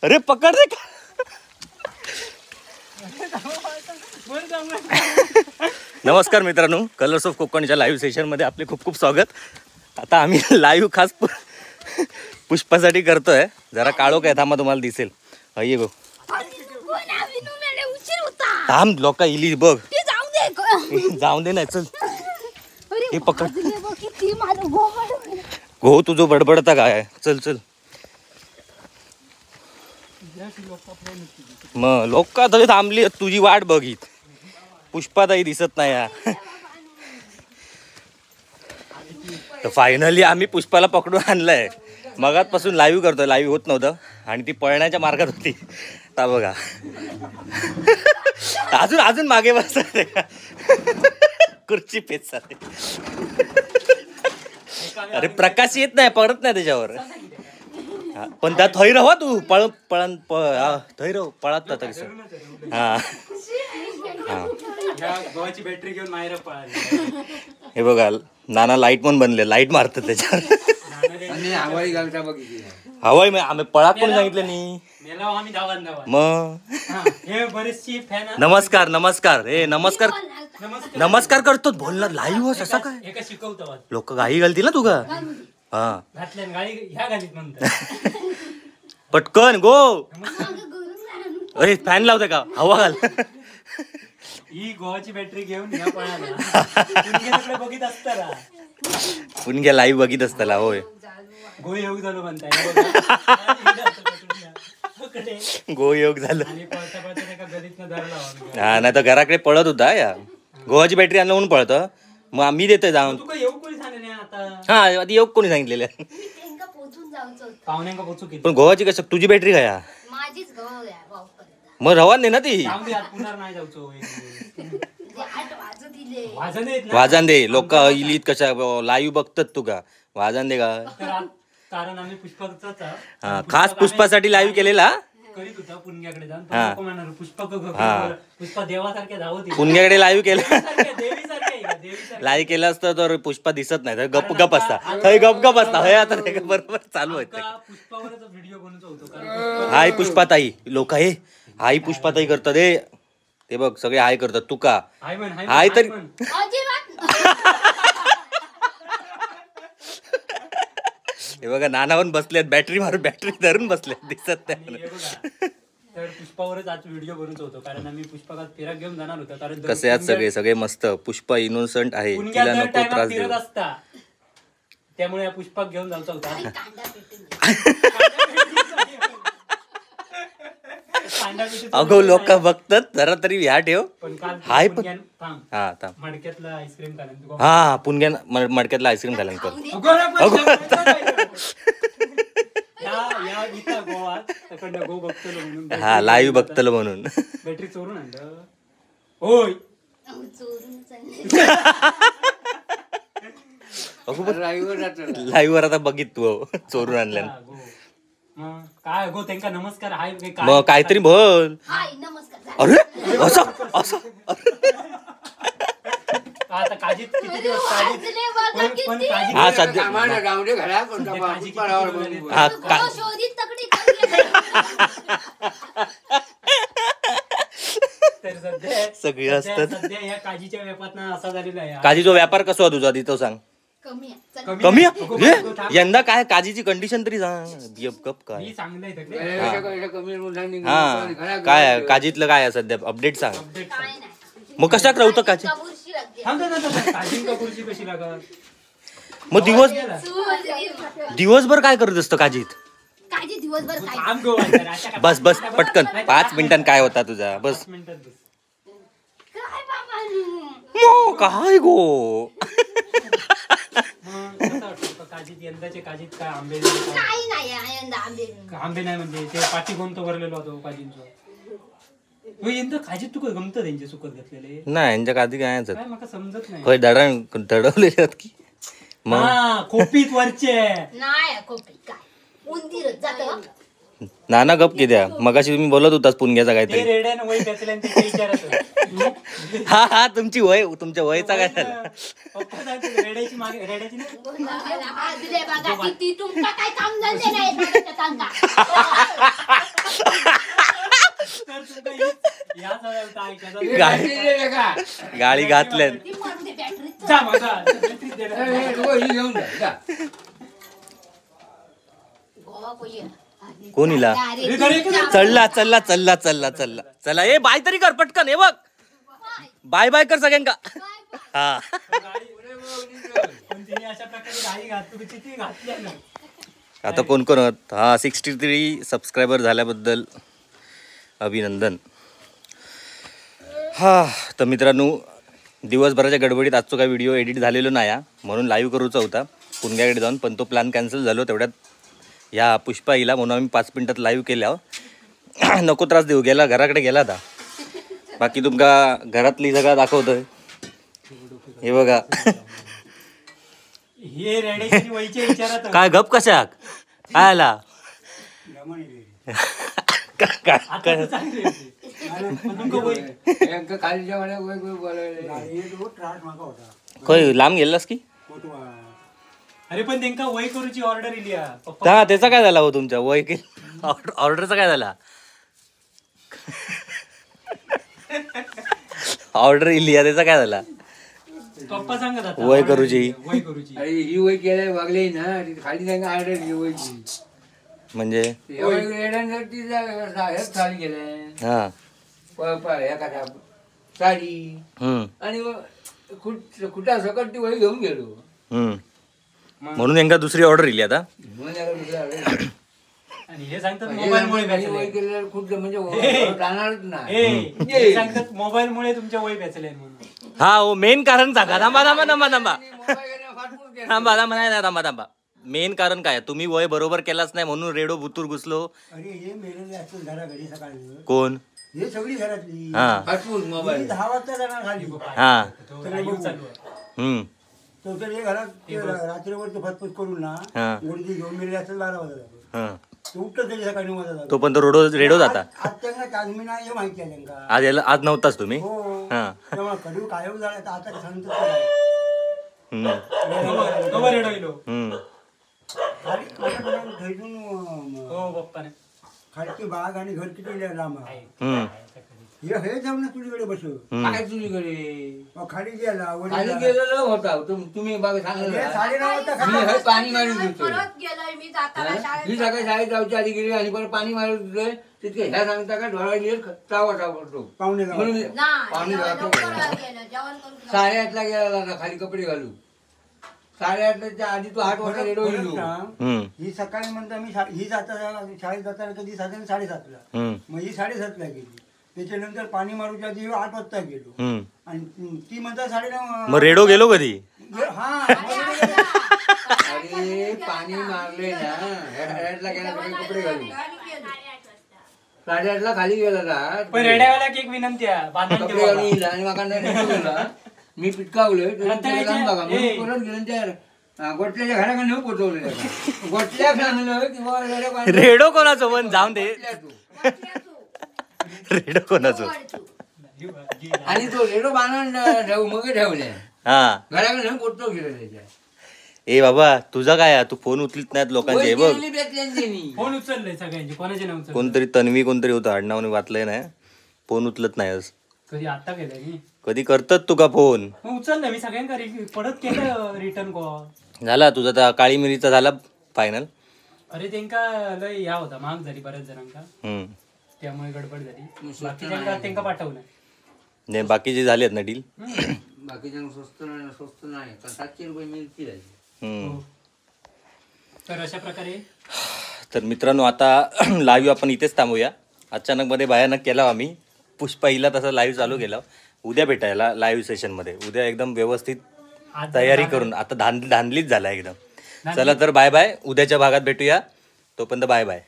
अरे पकड रे. नमस्कार मित्रांनो, कलर्स ऑफ कोकणच्या लाईव्ह सेशनमध्ये आपले खूप खूप स्वागत. आता आम्ही लाईव्ह खास पुष्पासाठी करतोय. जरा काळोख आहे, थांबा तुम्हाला दिसेल. ये गो थांब, लोक इली बघ. जाऊन दे नाही, चल हे पकड. गो तुझं बडबडता काय, चल चल. मग लोक तरी थांबली, तुझी वाट बघित. पुष्पाताई दिसत नाही या. तर फायनली आम्ही पुष्पाला पकडून आणलंय. मगातपासून लाईव्ह करतोय, लाईव्ह होत नव्हतं आणि ती पळण्याच्या मार्गात होती. ता बघा अजून अजून मागे बसते खुर्ची पेच. अरे प्रकाश येत नाही, पडत नाही त्याच्यावर. पण त्या थैर हवा तू पळण थैर पळत तरी. हा गव्हाची बॅटरी घेऊन मायरा पळाली. हे बघा, नाना लाईट पण बनले, लाईट मारतात त्याच्यावर. हवाई घालता बघितली. हवाई आम्ही पळा कोणी सांगितलं नाही. मग हे बरेचशी फॅन. नमस्कार नमस्कार. हे नमस्कार नमस्कार करतो, बोलणार लाईव्ह असा काय. एका शिकवतो लोक गाई घालतील ना तुका. हा घातल्या गाडी ह्या गाडीत म्हणतात. पटकन गो. अरे फॅन लावते का, हवा घाल. ही गव्हाची बॅटरी घेऊन ह्या पळाला बघित असताना. पुण्या लाईव्ह बघित असताना. होय गो योग झालो म्हणताय. गो योग झालं. आणि पळता पळता एका गलीतनं धरला. हा नाही तर घराकडे पळत होता या. गोवाची बॅटरी आणलं म्हणून पळतं. मग आम्ही देतोय जाऊन. तुका येऊ कोणी सांगितलं आता. हा आधी योग कोणी सांगितलेलं. पाहुण्यांका पोचू किती. पण गोवाची कसं तुझी बॅटरी काय. मग रवान दे ना ती. वाजन दे. लोक इलीत कशा लाईव्ह बघतात तुका. वाजन दे का. कारण आम्ही पुष्पाचा हा खास पुष्पासाठी लाईव्ह केलेला. करीत होता पुण्याकडे जाऊन. पुष्पा देवासारख्या धावत. पुण्याकडे लाईव्ह केलं. लाईव्ह केलं असतं तर पुष्पा दिसत नाही, तर गप गप असता. हय गप गप असता. हय आता बरोबर चालू आहे. पुष्पावरच व्हिडिओ बनवतो होतो. हाय पुष्पाताई. लोक हे हाय पुष्पाताई करतात. हे ते बघ सगळे हाय करतात. तुका हाय तरी. हे बघा नाना पण बसलेत, बॅटरी मारून बॅटरी धरून बसलेत, दिसत नाही. तर पुष्पावरच आज व्हिडिओ बनवतो होतो, कारण आम्ही पुष्पाला फिरत घेऊन जाणार होतो. कारण कसे आहेत सगळे सगळे मस्त. पुष्पा इनोसंट आहे, तिला नको त्रास देऊ. असता त्यामुळे या पुष्पाक घेऊन जायचा होता. अगो लोक बघतात, जरा तरी ह्या ठेव. हाय पण हा मडक्यातला आईस्क्रीम खाल्ला. हा पुण्या मडक्यातला आईस्क्रीम खाल्ला. हा लाईव्ह बघतलो म्हणून. बॅटरी चोरून आणलं. होय लाईव्ह वर आता बघित तू चोरून आणल्या. काय गो त्यांका नमस्कार. हाय मग काहीतरी बोल. अरे असं असं. आता काजीत किती दिवस हा सध्या सगळी असतात. सध्या या काजीच्या व्यापारात असा झालेला आहे. काजीचा व्यापार कसा होता तुझा तिथं सांग. कमी यंदा काय काजीची कंडिशन तरी सांग. गप काय हा काय काजीतलं काय आहे सध्या अपडेट सांग. मग कशाक राहतं काजी. मग दिवसभर काय करत असतं काजीत. बस बस पटकन 5 मिनिटांनी काय होता तुझा. बस काय गो. यंदाचे काजीत काय आंबे नाही म्हणजे ते पाठी कोणतं भरलेलो होतो काजींचं. यंदा काजीत तुका गमत त्यांचे सुकत घातलेले. नाही यांच्या काजी काय मला समजत नाही. दडवलेले की मग खोपीत वरचे नाना गप किद्या. मगाशी तुम्ही बोलत होतास पुणग्याचा काहीतरी. हा हा तुमची वय, तुमच्या वयचा काय झाला. गाडी घातल्यात. जा माझा बॅटरीत दे ना. घेऊन जा कोण इला चढला चढला चढला चढला चढला चला ए बाय तरी कर पटकन. हे बघ बाय बाय कर सगळ्यांका. हा पण तिने अशा प्रकारे गाडी घातली किती घातली ना. आता कोण कोण आहात? हा 63 सबस्क्रायबर झाल्याबद्दल अभिनंदन. हा तर मित्रांनो दिवसभराच्या गडबडीत आजचा काही व्हिडिओ एडिट झालेलो नाही हा. म्हणून लाईव्ह करूचा होता पुणग्याकडे जाऊन, पण तो प्लॅन कॅन्सल झालो. तेवढ्यात या पुष्पा येईला म्हणून आम्ही 5 मिनिटात लाईव्ह केल्या. नको त्रास देऊ, गेला घराकडे गेला आता. बाकी तुमका घरातली जगा दाखवतोय. हे बघा हे रेड्याची वयच्या विचारात काय गप कशाक काय आला आता तर चांगली होती. पण तुमका वय खाली बोलायला खोय लांब गेलास की. अरे पण त्यांका वय करूची ऑर्डर इली हा. पप्पा हा त्याचा काय झाला हो तुमच्या वय ऑर्डरचा काय झाला. ऑर्डर इली त्याचा काय झाला. पप्पा सांगत आता वय करूची. वय करूची. अरे ही वय केल्या वागले ना खाली त्यांना ऑर्डर ही वयची म्हणजे साडी गेल्या हा एखाद्या साडी आणि कुठा सकट ती वय घेऊन गेलो म्हणून यांका दुसरी ऑर्डर इली आता. आणि हे सांगतात मोबाईल मुळे वय केलेलं खूप म्हणजे जाणारच नाही. हे सांगतात मोबाईल मुळे तुमच्या वय बेचले म्हणून. हा हो मेन कारण सांगा. थांबा थांबा थांबा थांबा थांबा थांबा नाही थांबा थांबा. मेन कारण काय तुम्ही वय बरोबर केलाच नाही म्हणून रेडो बुतूर घुसलो. अरे हे मेलेले असतील घरा घरी सकाळी. कोण हे सगळी घरातली हा फाटफूट मोबाईल 10 वाजता जाणार खाली. हा तो live चालू आहे. तो तर हे घरात रात्रीवर तो फतफत करून ना हा. गोळी घेऊन मेलेले असतील 12 वाजता. हा तो उठत तरी सकाळी 9 वाजता. तो पण तो रेडो जाता. आज त्यांना काजमी नाही हे माहिती आहे त्यांना. आज नव्हताच तुम्ही. हो हा तेव्हा कधी कायम झाला तर आता सांगतो कवर रेडो खाली घरून हो पप्पाने खालची बाग आणि घर किती लांब आहे. हम्म हे जाऊन तुझ्याकडे बस काय तुझीकडे खाली गेला खाली गेलेलो होता तुम्ही बाबा सांगितलं 9:30 मी वाजता हे पाणी मारून देतो परत गेलोय मी जाताना ही सकाळी शाळेत जाऊच्या आधी गेली आणि परत पाणी मारून दिलंय तितके ह्या सांगता का डोळा चावा करतो पाहुणे म्हणून पाणी लवकर गेलं जेवण करून 8:30ला गेला ना खाली कपडे घालू 8:30च्या आधी तू 8 वाजता रेडो गेलो ही सकाळी म्हणता मी ही जाता शाळेत जाताना कधी साधारण 7:30ला मग ही 7:30ला गेली. त्याच्यानंतर पाणी मारूच्या आधी 8 वाजता गेलो आणि ती म्हणता 9:30. मग रेडो गेलो कधी. हा अरे पाणी मारले ना 8:30ला गेला कपडे घालू 8:30ला खाली गेला ना पण रेड्यावाला एक विनंती आहे बांधून कपडे ठेवा. घालून येईल आणि माका रेडो गेला मी पिटकावलोय बघा ए. परत गेलं त्या गोटल्याच्या घराकडे नेऊ पोचवले गोटल्या सांगलं किंवा रेड्या बांधल्या. रेडो कोणाचं पण जाऊन दे. रेडो कोणाचं. आणि तो रेडो बांधून ठेवू मग ठेवले हा घराकडे नेऊन पोचतो गेलं त्याच्या ए बाबा तुझा काय आहे? तू फोन उचलीत नाहीत लोकांचे. हे बघ फोन उचलले सगळ्यांचे कोणाचे नाव उचलले कोणतरी तन्वी कोणतरी होतं आडनावाने वाचलंय नाही. फोन उचलत नाही आज. कधी आता केलंय मी कधी करतात तुका फोन. मग उचललं मी सगळ्यांका परत केलं रिटर्न कॉल. झाला तुझा त्या काळी मिरीचा झाला फायनल. अरे त्यांका लय या होता महाग झाली बऱ्याच जणांका त्यामुळे गडबड झाली. बाकीच्यांका त्यांका पाठवलं नाही बाकीचे झाले आहेत ना डील. बाकीच्या स्वस्त नाही 700 रुपये मिळतील. हो. तर अशा प्रकारे तर मित्रांनो आता लाईव्ह आपण इथेच थांबूया. अचानक मध्ये भयानक केला आम्ही. पुष्पा हिला तसा लाईव्ह चालू केला. उद्या भेटायला लाईव्ह सेशनमध्ये. उद्या एकदम व्यवस्थित आज तयारी करून आता धांदलीच झाला एकदम. चला तर बाय बाय. उद्याच्या भागात भेटूया. तोपर्यंत बाय बाय.